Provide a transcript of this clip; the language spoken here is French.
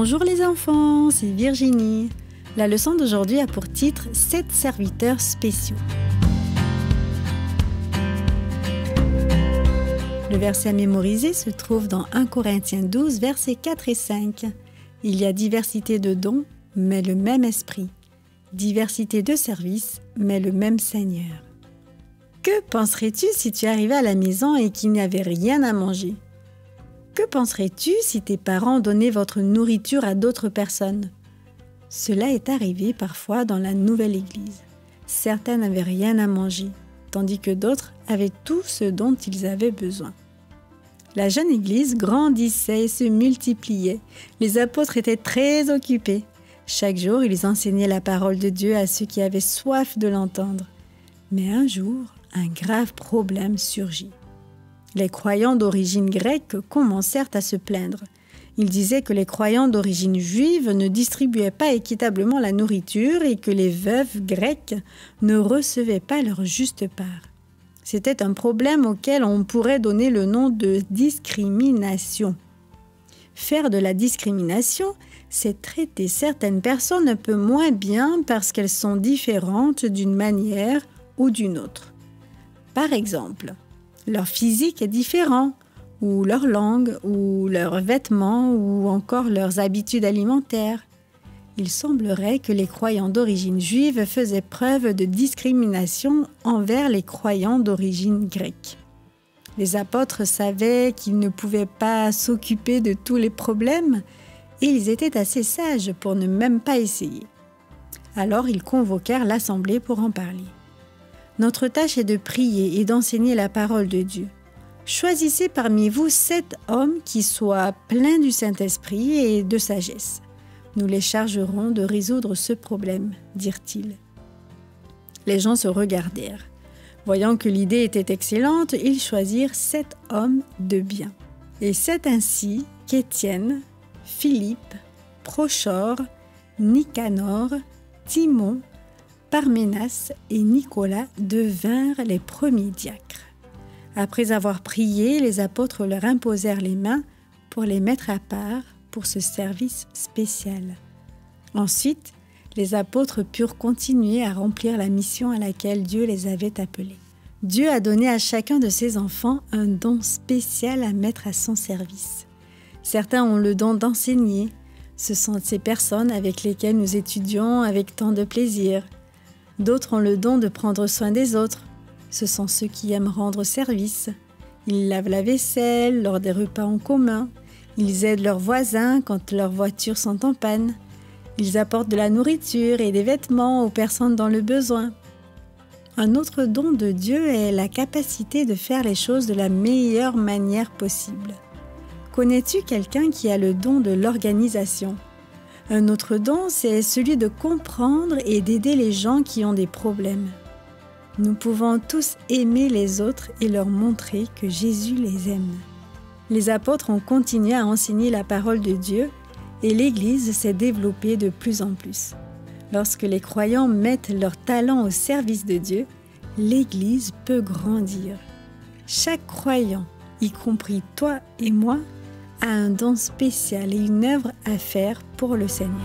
Bonjour les enfants, c'est Virginie. La leçon d'aujourd'hui a pour titre « 7 serviteurs spéciaux ». Le verset à mémoriser se trouve dans 1 Corinthiens 12, versets 4 et 5. Il y a diversité de dons, mais le même esprit. Diversité de services, mais le même Seigneur. Que penserais-tu si tu arrivais à la maison et qu'il n'y avait rien à manger? Que penserais-tu si tes parents donnaient votre nourriture à d'autres personnes? Cela est arrivé parfois dans la nouvelle église. Certains n'avaient rien à manger, tandis que d'autres avaient tout ce dont ils avaient besoin. La jeune église grandissait et se multipliait. Les apôtres étaient très occupés. Chaque jour, ils enseignaient la parole de Dieu à ceux qui avaient soif de l'entendre. Mais un jour, un grave problème surgit. Les croyants d'origine grecque commencèrent à se plaindre. Ils disaient que les croyants d'origine juive ne distribuaient pas équitablement la nourriture et que les veuves grecques ne recevaient pas leur juste part. C'était un problème auquel on pourrait donner le nom de discrimination. Faire de la discrimination, c'est traiter certaines personnes un peu moins bien parce qu'elles sont différentes d'une manière ou d'une autre. Par exemple, leur physique est différent, ou leur langue, ou leurs vêtements, ou encore leurs habitudes alimentaires. Il semblerait que les croyants d'origine juive faisaient preuve de discrimination envers les croyants d'origine grecque. Les apôtres savaient qu'ils ne pouvaient pas s'occuper de tous les problèmes et ils étaient assez sages pour ne même pas essayer. Alors ils convoquèrent l'assemblée pour en parler. Notre tâche est de prier et d'enseigner la parole de Dieu. Choisissez parmi vous 7 hommes qui soient pleins du Saint-Esprit et de sagesse. Nous les chargerons de résoudre ce problème, dirent-ils. Les gens se regardèrent. Voyant que l'idée était excellente, ils choisirent 7 hommes de bien. Et c'est ainsi qu'Étienne, Philippe, Prochore, Nicanor, Timon, Parménas et Nicolas devinrent les premiers diacres. Après avoir prié, les apôtres leur imposèrent les mains pour les mettre à part pour ce service spécial. Ensuite, les apôtres purent continuer à remplir la mission à laquelle Dieu les avait appelés. Dieu a donné à chacun de ses enfants un don spécial à mettre à son service. Certains ont le don d'enseigner. Ce sont ces personnes avec lesquelles nous étudions avec tant de plaisir. D'autres ont le don de prendre soin des autres. Ce sont ceux qui aiment rendre service. Ils lavent la vaisselle lors des repas en commun. Ils aident leurs voisins quand leurs voitures sont en panne. Ils apportent de la nourriture et des vêtements aux personnes dans le besoin. Un autre don de Dieu est la capacité de faire les choses de la meilleure manière possible. Connais-tu quelqu'un qui a le don de l'organisation? Un autre don, c'est celui de comprendre et d'aider les gens qui ont des problèmes. Nous pouvons tous aimer les autres et leur montrer que Jésus les aime. Les apôtres ont continué à enseigner la parole de Dieu et l'Église s'est développée de plus en plus. Lorsque les croyants mettent leur talent au service de Dieu, l'Église peut grandir. Chaque croyant, y compris toi et moi, a un don spécial et une œuvre à faire pour le Seigneur.